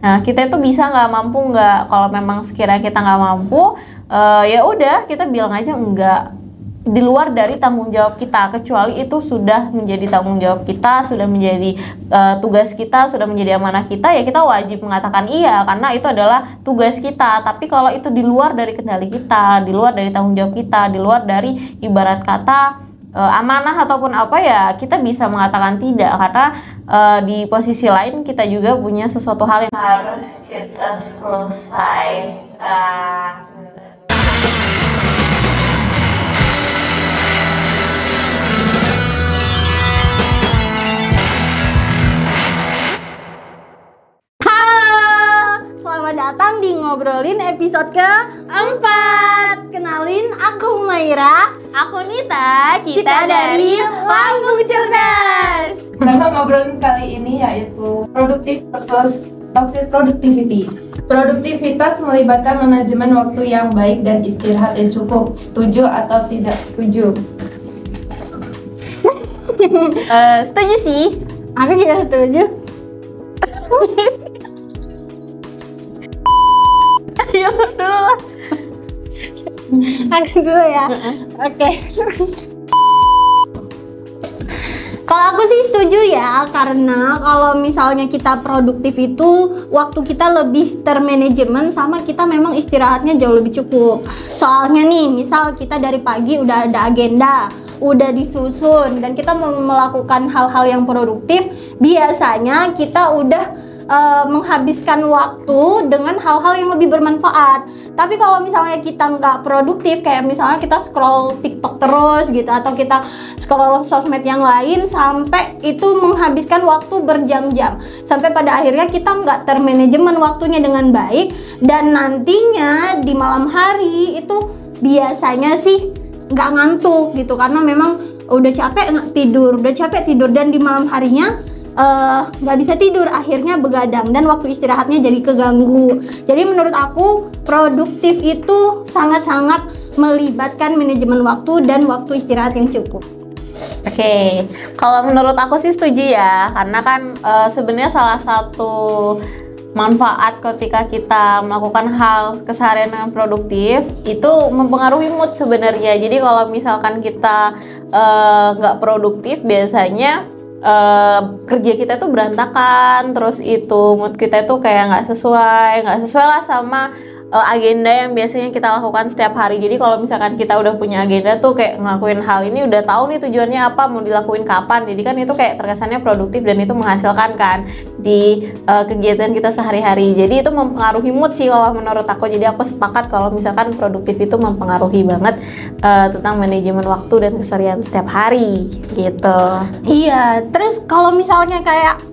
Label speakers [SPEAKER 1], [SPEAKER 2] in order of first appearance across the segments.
[SPEAKER 1] Nah, kita itu bisa nggak, mampu nggak? Kalau memang sekiranya kita nggak mampu, ya udah kita bilang aja enggak, di luar dari tanggung jawab kita, kecuali itu sudah menjadi tanggung jawab kita, sudah menjadi tugas kita, sudah menjadi amanah kita, ya kita wajib mengatakan iya karena itu adalah tugas kita. Tapi kalau itu di luar dari kendali kita, di luar dari tanggung jawab kita, di luar dari ibarat kata amanah ataupun apa, ya kita bisa mengatakan tidak, karena di posisi lain kita juga punya sesuatu hal yang harus kita selesaikan.
[SPEAKER 2] Selamat datang di Ngobrolin episode ke-4. Kenalin, aku Humaira.
[SPEAKER 1] Aku Nita, kita dari
[SPEAKER 2] Lambung Cerdas.
[SPEAKER 3] Tema ngobrolin kali ini yaitu produktif versus toxic productivity. Produktivitas melibatkan manajemen waktu yang baik dan istirahat yang cukup. Setuju atau tidak setuju?
[SPEAKER 1] Setuju sih.
[SPEAKER 2] Aku juga setuju.
[SPEAKER 1] Ayo dulu lah.
[SPEAKER 2] Aku dulu ya. Oke. Kalau aku sih setuju ya, karena kalau misalnya kita produktif itu waktu kita lebih termanajemen, sama kita memang istirahatnya jauh lebih cukup. Soalnya nih, misal kita dari pagi udah ada agenda, udah disusun, dan kita mau melakukan hal-hal yang produktif, biasanya kita udah menghabiskan waktu dengan hal-hal yang lebih bermanfaat. Tapi kalau misalnya kita nggak produktif, kayak misalnya kita scroll TikTok terus gitu, atau kita scroll sosmed yang lain sampai itu menghabiskan waktu berjam-jam, sampai pada akhirnya kita nggak termanajemen waktunya dengan baik, dan nantinya di malam hari itu biasanya sih nggak ngantuk gitu, karena memang udah capek tidur, dan di malam harinya nggak bisa tidur, akhirnya begadang dan waktu istirahatnya jadi keganggu. Jadi menurut aku produktif itu sangat-sangat melibatkan manajemen waktu dan waktu istirahat yang cukup.
[SPEAKER 1] Oke, kalau menurut aku sih setuju ya, karena kan sebenarnya salah satu manfaat ketika kita melakukan hal keseharian yang produktif itu mempengaruhi mood sebenarnya. Jadi kalau misalkan kita nggak produktif, biasanya kerja kita tuh berantakan, terus itu mood kita itu kayak nggak sesuai lah sama agenda yang biasanya kita lakukan setiap hari. Jadi kalau misalkan kita udah punya agenda tuh kayak ngelakuin hal ini, udah tahu nih tujuannya apa, mau dilakuin kapan, jadi kan itu kayak terkesannya produktif dan itu menghasilkan kan di kegiatan kita sehari-hari. Jadi itu mempengaruhi mood sih kalau menurut aku. Jadi aku sepakat kalau misalkan produktif itu mempengaruhi banget tentang manajemen waktu dan keseharian setiap hari gitu.
[SPEAKER 2] Iya, terus kalau misalnya kayak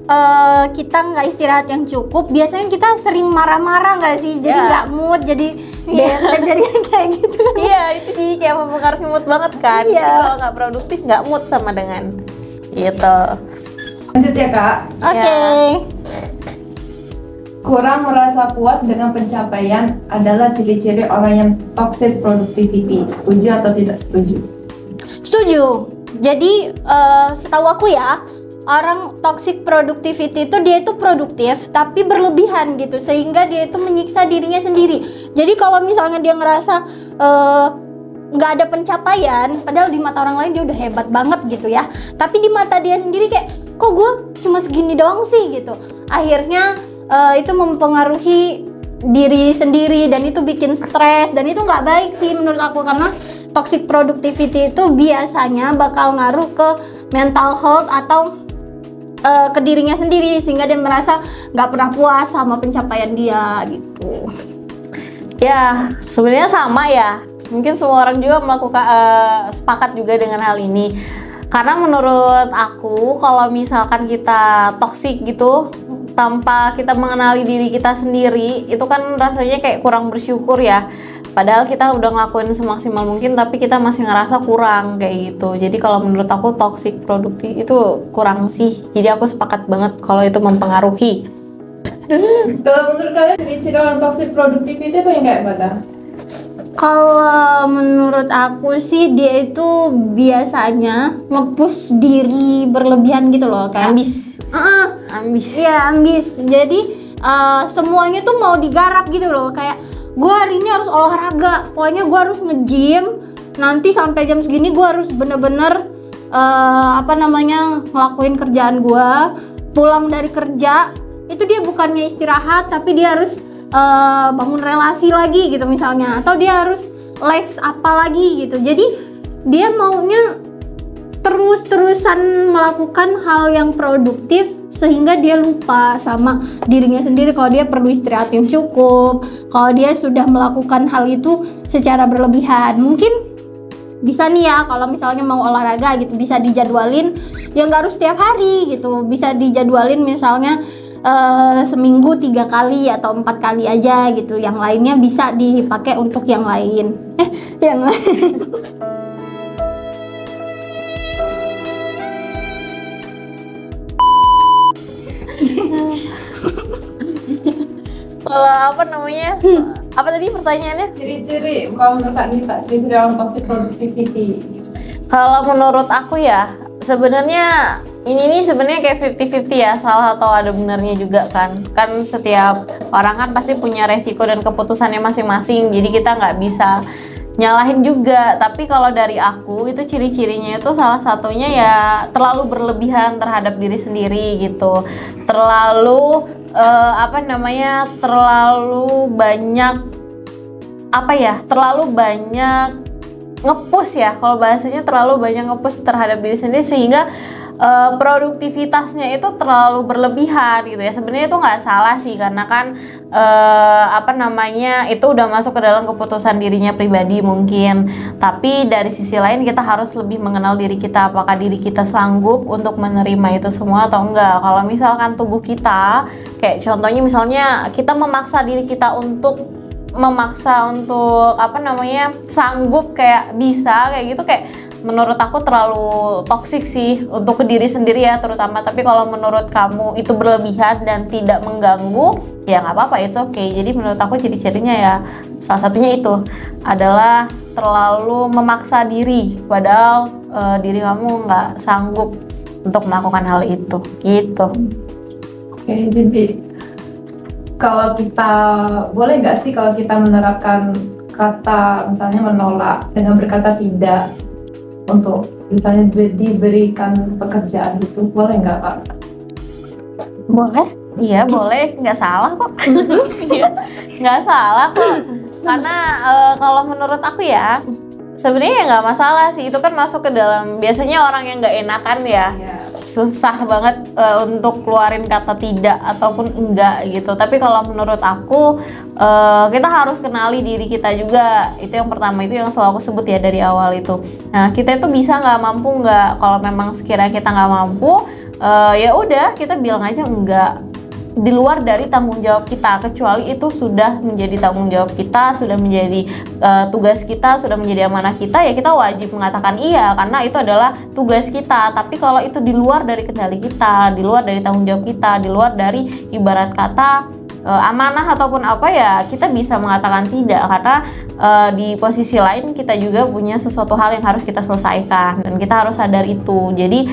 [SPEAKER 2] kita nggak istirahat yang cukup, biasanya kita sering marah-marah nggak sih? Jadi nggak mood, jadi bete, jadi kayak gitu.
[SPEAKER 1] Iya, itu sih kayak mempengaruhi mood banget kan.
[SPEAKER 2] Iya.
[SPEAKER 1] Jadi kalau nggak produktif nggak mood sama dengan gitu.
[SPEAKER 3] Lanjut ya Kak.
[SPEAKER 2] Oke.
[SPEAKER 3] Kurang merasa puas dengan pencapaian adalah ciri-ciri orang yang toxic productivity. Setuju atau tidak setuju?
[SPEAKER 2] Setuju. Jadi setahu aku ya, orang toxic productivity itu dia itu produktif tapi berlebihan gitu, sehingga dia itu menyiksa dirinya sendiri. Jadi kalau misalnya dia ngerasa nggak ada pencapaian, padahal di mata orang lain dia udah hebat banget gitu ya, tapi di mata dia sendiri kayak, kok gue cuma segini doang sih gitu. Akhirnya itu mempengaruhi diri sendiri dan itu bikin stres, dan itu nggak baik sih menurut aku, karena toxic productivity itu biasanya bakal ngaruh ke mental health atau ke dirinya sendiri, sehingga dia merasa nggak pernah puas sama pencapaian dia gitu.
[SPEAKER 1] Ya, sebenarnya sama ya. Mungkin semua orang juga melakukan sepakat juga dengan hal ini. Karena menurut aku kalau misalkan kita toksik gitu tanpa kita mengenali diri kita sendiri, itu kan rasanya kayak kurang bersyukur ya. Padahal kita udah ngelakuin semaksimal mungkin, tapi kita masih ngerasa kurang kayak gitu. Jadi kalau menurut aku toxic produktif itu kurang sih. Jadi aku sepakat banget kalau itu mempengaruhi.
[SPEAKER 3] Kalau menurut kalian ciri-ciri orang toxic productivity itu yang kayak mana?
[SPEAKER 2] Kalau menurut aku sih dia itu biasanya nge-push diri berlebihan gitu loh, kayak
[SPEAKER 1] Ambis. Ambis.
[SPEAKER 2] Iya, ambis. Jadi semuanya tuh mau digarap gitu loh, kayak gue hari ini harus olahraga, pokoknya gue harus nge-gym, nanti sampai jam segini gue harus bener-bener ngelakuin kerjaan gue. Pulang dari kerja itu dia bukannya istirahat, tapi dia harus bangun relasi lagi gitu misalnya, atau dia harus les apa lagi gitu. Jadi dia maunya terus-terusan melakukan hal yang produktif sehingga dia lupa sama dirinya sendiri kalau dia perlu istirahat yang cukup, kalau dia sudah melakukan hal itu secara berlebihan. Mungkin bisa nih ya, kalau misalnya mau olahraga gitu bisa dijadwalin, ya nggak harus setiap hari gitu, bisa dijadwalin misalnya seminggu 3 kali atau 4 kali aja gitu, yang lainnya bisa dipakai untuk yang lain. Yang lain.
[SPEAKER 1] Kalau apa tadi pertanyaannya?
[SPEAKER 3] Ciri-ciri, kalau menurut Kak Nita, ciri-ciri orang toxic productivity.
[SPEAKER 1] Kalau menurut aku ya, sebenarnya ini sebenarnya kayak 50-50 ya, salah atau ada benarnya juga kan. Kan setiap orang kan pasti punya resiko dan keputusannya masing-masing, jadi kita nggak bisa nyalahin juga. Tapi kalau dari aku itu ciri-cirinya itu salah satunya ya terlalu berlebihan terhadap diri sendiri gitu, terlalu terlalu banyak nge-push ya, kalau bahasanya terlalu banyak nge-push terhadap diri sendiri sehingga produktivitasnya itu terlalu berlebihan gitu ya. Sebenarnya itu nggak salah sih, karena kan itu udah masuk ke dalam keputusan dirinya pribadi mungkin. Tapi dari sisi lain kita harus lebih mengenal diri kita, apakah diri kita sanggup untuk menerima itu semua atau enggak. Kalau misalkan tubuh kita, kayak contohnya misalnya kita memaksa diri kita untuk sanggup kayak bisa kayak gitu, kayak menurut aku terlalu toksik sih untuk ke diri sendiri ya terutama. Tapi kalau menurut kamu itu berlebihan dan tidak mengganggu, ya nggak apa-apa, itu oke. Jadi menurut aku ciri-cirinya ya salah satunya itu adalah terlalu memaksa diri, padahal diri kamu nggak sanggup untuk melakukan hal itu gitu.
[SPEAKER 3] Oke, jadi kalau kita boleh nggak sih kalau kita menerapkan kata misalnya menolak dengan berkata tidak untuk misalnya diberikan pekerjaan itu, boleh nggak Kak?
[SPEAKER 2] Boleh?
[SPEAKER 1] Iya boleh, nggak salah kok. Iya, nggak salah kok. Karena kalau menurut aku ya sebenarnya nggak masalah sih, itu kan masuk ke dalam, biasanya orang yang nggak enakan ya susah banget untuk keluarin kata tidak ataupun enggak gitu. Tapi kalau menurut aku kita harus kenali diri kita juga, itu yang pertama, itu yang selalu aku sebut ya dari awal itu. Nah kita itu bisa nggak, mampu nggak. Kalau memang sekiranya kita nggak mampu, ya udah kita bilang aja enggak, di luar dari tanggung jawab kita, kecuali itu sudah menjadi tanggung jawab kita, sudah menjadi tugas kita, sudah menjadi amanah kita, ya kita wajib mengatakan iya karena itu adalah tugas kita. Tapi kalau itu di luar dari kendali kita, di luar dari tanggung jawab kita, di luar dari ibarat kata amanah ataupun apa, ya kita bisa mengatakan tidak, karena di posisi lain kita juga punya sesuatu hal yang harus kita selesaikan dan kita harus sadar itu. Jadi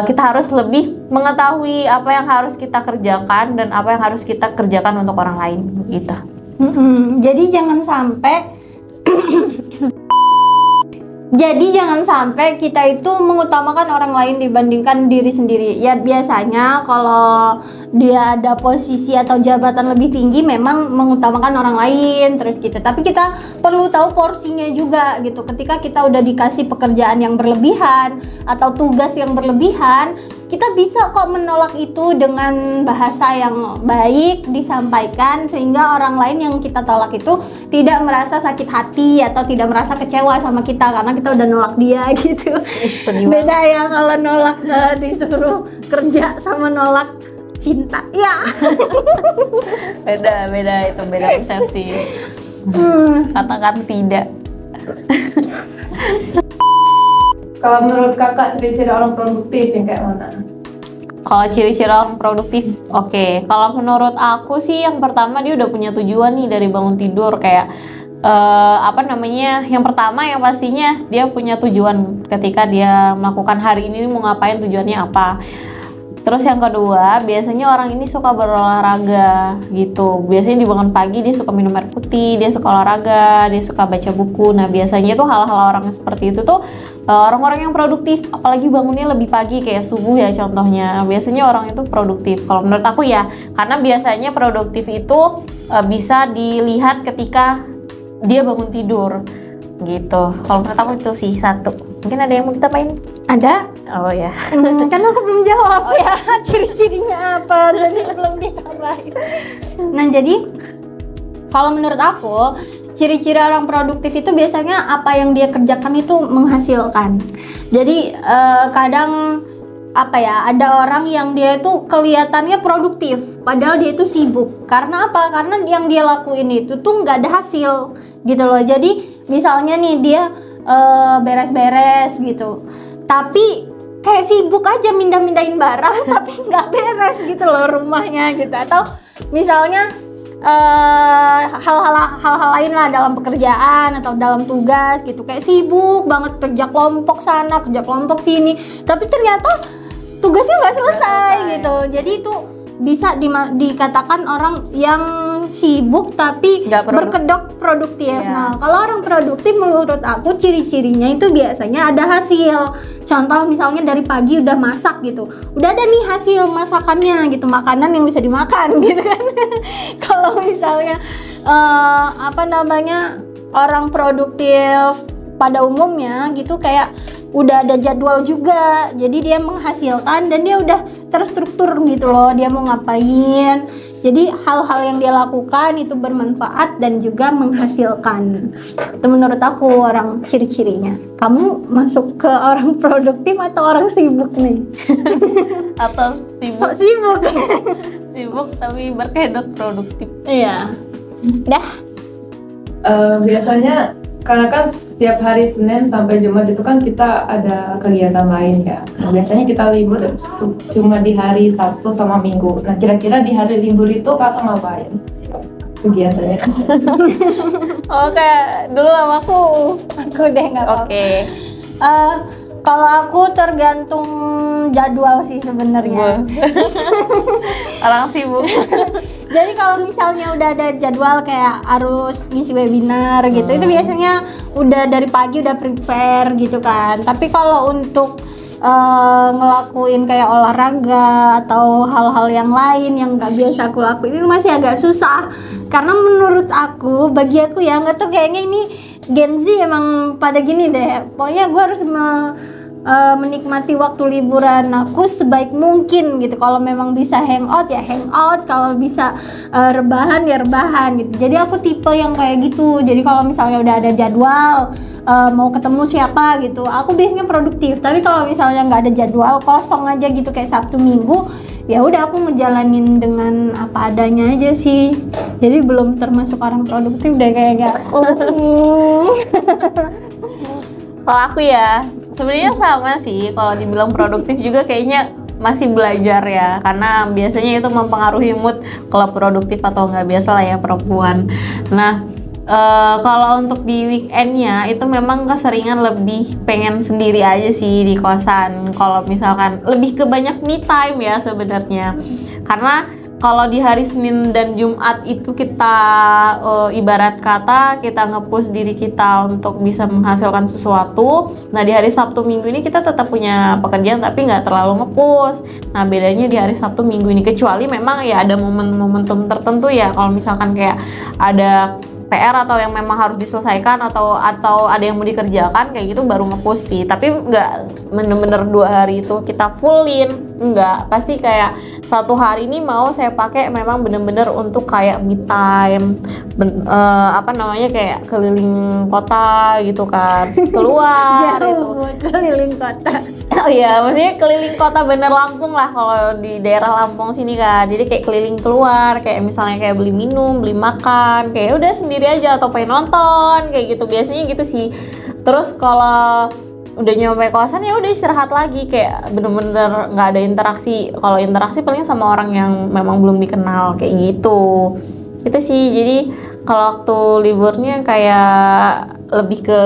[SPEAKER 1] kita harus lebih mengetahui apa yang harus kita kerjakan dan apa yang harus kita kerjakan untuk orang lain gitu.
[SPEAKER 2] Jadi jangan sampai kita itu mengutamakan orang lain dibandingkan diri sendiri. Ya biasanya kalau dia ada posisi atau jabatan lebih tinggi memang mengutamakan orang lain terus gitu. Tapi kita perlu tahu porsinya juga gitu. Ketika kita udah dikasih pekerjaan yang berlebihan atau tugas yang berlebihan, kita bisa kok menolak itu dengan bahasa yang baik disampaikan, sehingga orang lain yang kita tolak itu tidak merasa sakit hati atau tidak merasa kecewa sama kita karena kita udah nolak dia gitu. Beda ya kalau nolak disuruh kerja sama nolak cinta ya.
[SPEAKER 1] beda persepsi. Katakan tidak.
[SPEAKER 3] Kalau menurut kakak ciri-ciri orang produktif yang kayak mana?
[SPEAKER 1] Kalau ciri-ciri orang produktif, oke. Kalau menurut aku sih yang pertama dia udah punya tujuan nih dari bangun tidur, kayak yang pertama yang pastinya dia punya tujuan ketika dia melakukan hari ini mau ngapain, tujuannya apa. Terus yang kedua, biasanya orang ini suka berolahraga gitu. Biasanya di bangun pagi dia suka minum air putih, dia suka olahraga, dia suka baca buku. Nah biasanya tuh hal-hal orang yang seperti itu tuh orang-orang yang produktif, apalagi bangunnya lebih pagi kayak subuh ya contohnya. Nah, biasanya orang itu produktif. Kalau menurut aku ya, karena biasanya produktif itu bisa dilihat ketika dia bangun tidur gitu. Kalau menurut aku itu sih satu. Mungkin ada yang mau kita main?
[SPEAKER 2] Ada?
[SPEAKER 1] Oh ya.
[SPEAKER 2] Kan aku belum jawab ya ciri-cirinya apa, jadi belum ditambahin. Nah jadi kalau menurut aku ciri-ciri orang produktif itu biasanya apa yang dia kerjakan itu menghasilkan. Jadi kadang apa ya, ada orang yang dia itu kelihatannya produktif padahal dia itu sibuk. Karena apa? Karena yang dia lakuin itu tuh nggak ada hasil gitu loh. Jadi misalnya nih dia beres-beres gitu, tapi kayak sibuk aja mindah-mindahin barang tapi nggak beres gitu loh rumahnya gitu. Atau misalnya hal-hal lain lah dalam pekerjaan atau dalam tugas gitu, kayak sibuk banget kerja kelompok sana, kerja kelompok sini, tapi ternyata tugasnya nggak selesai gitu. Jadi itu bisa dikatakan orang yang sibuk tapi berkedok produktif. Nah, kalau orang produktif menurut aku ciri-cirinya itu biasanya ada hasil. Contoh misalnya dari pagi udah masak gitu, udah ada nih hasil masakannya gitu, makanan yang bisa dimakan gitu kan. Kalau misalnya orang produktif pada umumnya gitu kayak udah ada jadwal juga, jadi dia menghasilkan dan dia udah terstruktur gitu loh, dia mau ngapain. Jadi hal-hal yang dia lakukan itu bermanfaat dan juga menghasilkan. Itu menurut aku orang ciri-cirinya. Kamu masuk ke orang produktif atau orang sibuk nih?
[SPEAKER 1] Atau sibuk?
[SPEAKER 2] Sok sibuk.
[SPEAKER 1] Sibuk tapi berkedok produktif.
[SPEAKER 2] Iya. Dah.
[SPEAKER 3] Biasanya karena kan setiap hari Senin sampai Jumat itu kan kita ada kegiatan lain ya. Nah, biasanya kita libur cuma di hari Sabtu sama Minggu. Nah, kira-kira di hari libur itu kakak ngapain kegiatannya?
[SPEAKER 1] Oke, dulu sama aku.
[SPEAKER 2] Aku deh nggak apa-apa.
[SPEAKER 1] Oke.
[SPEAKER 2] Kalau aku tergantung jadwal sih sebenarnya.
[SPEAKER 1] Orang sibuk.
[SPEAKER 2] Jadi kalau misalnya udah ada jadwal kayak harus ngisi webinar gitu, itu biasanya udah dari pagi udah prepare gitu kan. Tapi kalau untuk ngelakuin kayak olahraga atau hal-hal yang lain yang nggak biasa aku lakuin itu masih agak susah. Karena menurut aku, bagi aku ya nggak tuh kayaknya ini Gen Z emang pada gini deh. Pokoknya gue harus menikmati waktu liburan aku sebaik mungkin gitu. Kalau memang bisa hangout ya hangout, kalau bisa rebahan ya rebahan gitu. Jadi aku tipe yang kayak gitu. Jadi kalau misalnya udah ada jadwal mau ketemu siapa gitu, aku biasanya produktif. Tapi kalau misalnya nggak ada jadwal, kosong aja gitu kayak Sabtu Minggu, ya udah aku ngejalanin dengan apa adanya aja sih. Jadi belum termasuk orang produktif deh kayaknya.
[SPEAKER 1] Kalau aku ya sebenarnya sama sih. Kalau dibilang produktif juga kayaknya masih belajar ya, karena biasanya itu mempengaruhi mood kalau produktif atau nggak, biasa lah ya perempuan. Nah kalau untuk di weekendnya itu memang keseringan lebih pengen sendiri aja sih di kosan. Kalau misalkan lebih ke banyak me time ya sebenarnya, karena kalau di hari Senin dan Jumat itu kita ibarat kata kita nge-push diri kita untuk bisa menghasilkan sesuatu. Nah di hari Sabtu Minggu ini kita tetap punya pekerjaan tapi nggak terlalu nge-push. Nah bedanya di hari Sabtu Minggu ini, kecuali memang ya ada momentum tertentu ya. Kalau misalkan kayak ada PR atau yang memang harus diselesaikan atau ada yang mau dikerjakan kayak gitu baru nge-push sih. Tapi nggak bener-bener 2 hari itu kita fullin, nggak. Pasti kayak satu hari ini mau saya pakai memang bener-bener untuk kayak me time, kayak keliling kota gitu kan, keluar
[SPEAKER 2] jauh itu. Keliling kota.
[SPEAKER 1] Oh iya, maksudnya keliling kota bener Lampung lah kalau di daerah Lampung sini kan. Jadi kayak keliling keluar, kayak misalnya kayak beli minum, beli makan, kayak udah sendiri aja atau pengen nonton kayak gitu, biasanya gitu sih. Terus kalau udah nyampe kosan ya udah istirahat lagi, kayak bener-bener nggak ada interaksi. Kalau interaksi paling sama orang yang memang belum dikenal kayak gitu. Itu sih. Jadi kalau waktu liburnya kayak lebih ke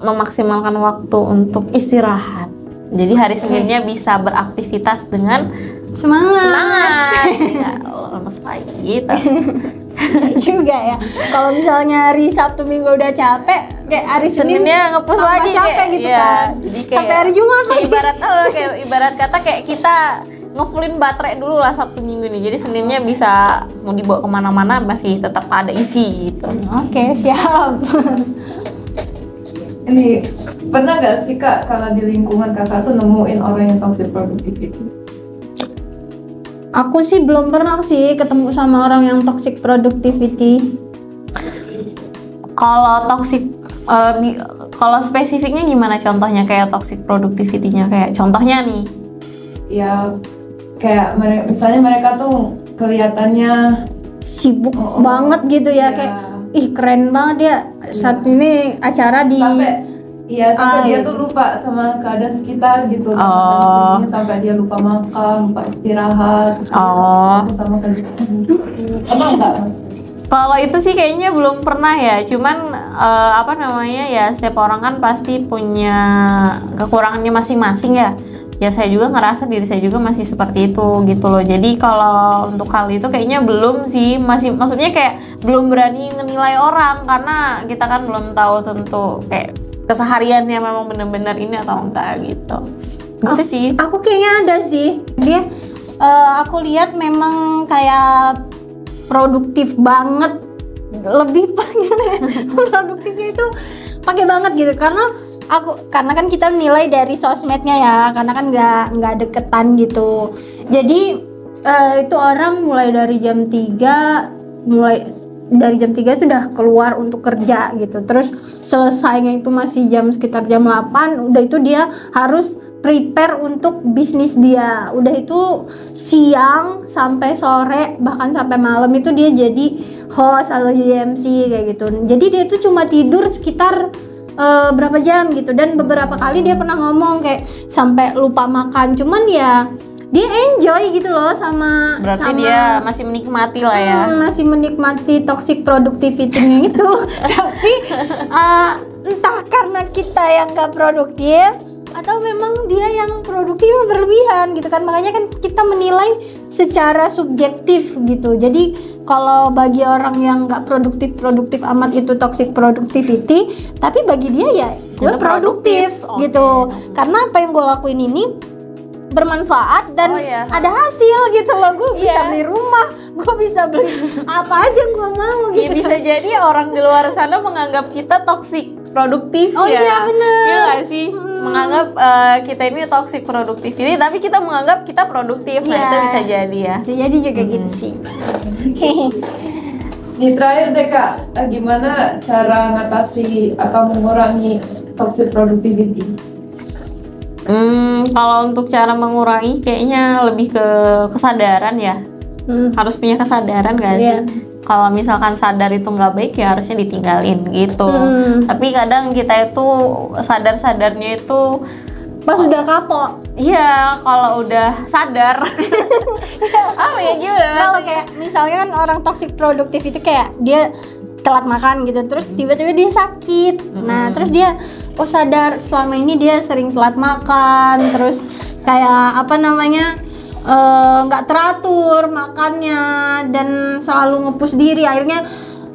[SPEAKER 1] memaksimalkan waktu untuk istirahat Jadi hari Seninnya bisa beraktivitas dengan semangat. Ya Allah, lemes lagi gitu.
[SPEAKER 2] juga ya. Kalau misalnya hari Sabtu Minggu udah capek, kayak hari Senin
[SPEAKER 1] Seninnya ngepus
[SPEAKER 2] tambah
[SPEAKER 1] lagi
[SPEAKER 2] capek
[SPEAKER 1] kayak,
[SPEAKER 2] gitu
[SPEAKER 1] iya.
[SPEAKER 2] kan.
[SPEAKER 1] Jadi kayak,
[SPEAKER 2] Sampai hari Jumat
[SPEAKER 1] kayak
[SPEAKER 2] lagi.
[SPEAKER 1] ibarat kata kayak kita ngefullin baterai dulu lah Sabtu Minggu nih. Jadi Seninnya bisa mau dibawa kemana-mana masih tetap ada isi gitu.
[SPEAKER 2] Oke, siap.
[SPEAKER 3] Ini pernah gak sih Kak kalau di lingkungan Kakak tuh nemuin orang yang toxic productivity?
[SPEAKER 2] Aku sih belum pernah sih ketemu sama orang yang toxic productivity.
[SPEAKER 1] Kalau toxic kalau spesifiknya gimana contohnya kayak toxic productivity-nya kayak contohnya nih.
[SPEAKER 3] Ya kayak misalnya mereka tuh kelihatannya
[SPEAKER 2] Sibuk banget gitu ya,
[SPEAKER 3] iya.
[SPEAKER 2] kayak ih keren banget dia saat ini acara di
[SPEAKER 3] sampai dia
[SPEAKER 2] gitu.
[SPEAKER 3] tuh lupa sama keadaan sekitar gitu. Sampai dia lupa makan, lupa istirahat, sama kegiatan. Emang enggak?
[SPEAKER 1] Kalau itu sih kayaknya belum pernah ya, cuman apa namanya ya, setiap orang kan pasti punya kekurangannya masing-masing ya. Ya saya juga ngerasa diri saya juga masih seperti itu gitu loh. Jadi kalau untuk hal itu kayaknya belum sih, maksudnya kayak belum berani menilai orang karena kita kan belum tahu tentu kayak kesehariannya memang benar-benar ini atau enggak gitu. Gitu sih.
[SPEAKER 2] Aku kayaknya ada sih. Dia aku lihat memang kayak produktif banget, lebih produktifnya itu pakai banget gitu karena kan kita nilai dari sosmednya ya, karena kan nggak deketan gitu. Jadi itu orang mulai dari jam 3 itu udah keluar untuk kerja gitu. Terus selesainya itu masih sekitar jam 8, udah itu dia harus prepare untuk bisnis dia. Udah itu siang sampai sore bahkan sampai malam itu dia jadi host atau jadi MC kayak gitu. Jadi dia itu cuma tidur sekitar berapa jam gitu, dan beberapa kali dia pernah ngomong kayak sampai lupa makan. Cuman ya dia enjoy gitu loh
[SPEAKER 1] berarti dia masih menikmati lah ya.
[SPEAKER 2] Masih menikmati toxic productivity-nya itu. Tapi entah karena kita yang gak produktif atau memang dia yang produktif berlebihan gitu kan, makanya kan kita menilai secara subjektif gitu. Jadi kalau bagi orang yang nggak produktif amat itu toxic productivity, tapi bagi dia ya gue produktif gitu. Karena apa yang gue lakuin ini bermanfaat dan ada hasil gitu loh. Gue bisa beli rumah, gue bisa beli apa aja yang gue mau gitu.
[SPEAKER 1] Ya, bisa jadi orang di luar sana menganggap kita toxic produktif ya.
[SPEAKER 2] Iya benar.
[SPEAKER 1] Iya nggak sih? Menganggap kita ini toxic productivity, tapi kita menganggap kita produktif. Nah itu bisa jadi ya.
[SPEAKER 2] Bisa jadi juga gitu sih.
[SPEAKER 3] Di terakhir deh Kak, gimana cara ngatasi atau mengurangi toxic productivity?
[SPEAKER 1] Kalau untuk cara mengurangi kayaknya lebih ke kesadaran ya. Harus punya kesadaran gak sih? Kalau misalkan sadar itu nggak baik ya harusnya ditinggalin gitu. Tapi kadang kita itu sadarnya itu
[SPEAKER 2] pas udah kapok.
[SPEAKER 1] Iya, kalau udah sadar. Apa ya gimana?
[SPEAKER 2] Kalau kayak misalnya kan orang toxic produktif itu kayak dia telat makan gitu, terus tiba-tiba dia sakit. Nah, terus dia sadar selama ini dia sering telat makan, terus kayak apa namanya? Nggak teratur makannya dan selalu ngepus diri, akhirnya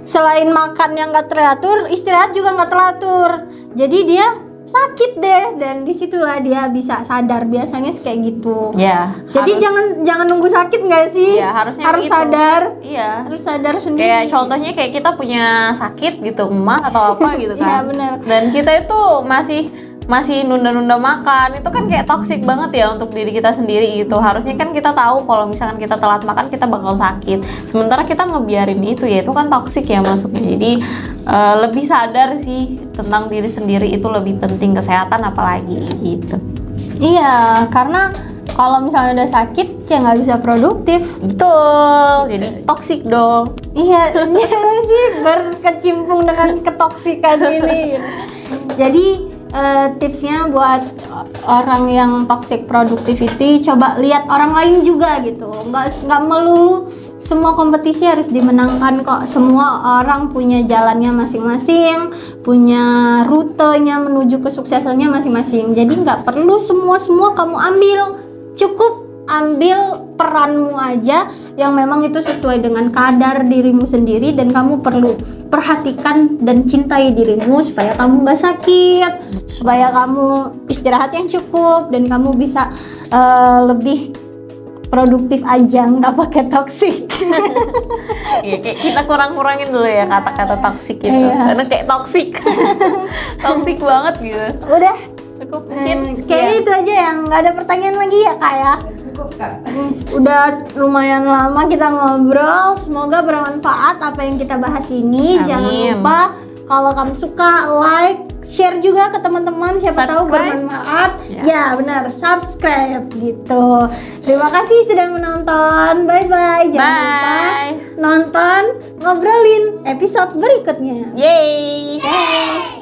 [SPEAKER 2] selain makan yang nggak teratur, istirahat juga nggak teratur, jadi dia sakit deh, dan disitulah dia bisa sadar. Biasanya kayak gitu
[SPEAKER 1] ya.
[SPEAKER 2] Jadi jangan nunggu sakit nggak sih?
[SPEAKER 1] Ya, harus
[SPEAKER 2] gitu. Sadar.
[SPEAKER 1] Iya,
[SPEAKER 2] harus sadar sendiri.
[SPEAKER 1] Kayak contohnya kayak kita punya sakit gitu, emak atau apa gitu kan.
[SPEAKER 2] Iya benar.
[SPEAKER 1] Dan kita itu masih nunda-nunda makan, itu kan kayak toksik banget ya untuk diri kita sendiri gitu. Harusnya kan kita tahu kalau misalkan kita telat makan kita bakal sakit, sementara kita ngebiarin itu, ya itu kan toksik ya masuknya. Jadi lebih sadar sih tentang diri sendiri itu lebih penting, kesehatan apalagi gitu.
[SPEAKER 2] Iya, karena kalau misalnya udah sakit ya nggak bisa produktif.
[SPEAKER 1] Betul, jadi toksik dong.
[SPEAKER 2] Iya sih, berkecimpung dengan ketoksikan ini. Jadi tipsnya buat orang yang toxic productivity, coba lihat orang lain juga gitu, nggak melulu semua kompetisi harus dimenangkan kok. Semua orang punya jalannya masing-masing, punya rutenya menuju kesuksesannya masing-masing. Jadi nggak perlu semua kamu ambil, cukup ambil peranmu aja yang memang itu sesuai dengan kadar dirimu sendiri, dan kamu perlu perhatikan dan cintai dirimu supaya kamu nggak sakit, supaya kamu istirahat yang cukup, dan kamu bisa lebih produktif aja, nggak pakai toksik.
[SPEAKER 1] Iya, kayak kita kurang-kurangin dulu ya kata-kata toksik gitu. Karena kayak toksik. Toksik banget gitu.
[SPEAKER 2] Udah,
[SPEAKER 1] Cukup mungkin
[SPEAKER 2] kayaknya itu aja ya, nggak ada pertanyaan lagi ya Kak ya.
[SPEAKER 3] Cukup Kak.
[SPEAKER 2] Udah lumayan lama kita ngobrol, semoga bermanfaat apa yang kita bahas ini.
[SPEAKER 1] Amin.
[SPEAKER 2] Jangan lupa kalau kamu suka, like, share juga ke teman-teman, siapa tahu
[SPEAKER 1] Subscribe.
[SPEAKER 2] bermanfaat. Ya benar, subscribe gitu. Terima kasih sudah menonton, bye bye. Jangan lupa
[SPEAKER 1] bye.
[SPEAKER 2] nonton ngobrolin episode berikutnya.
[SPEAKER 1] Yeay.
[SPEAKER 2] Bye.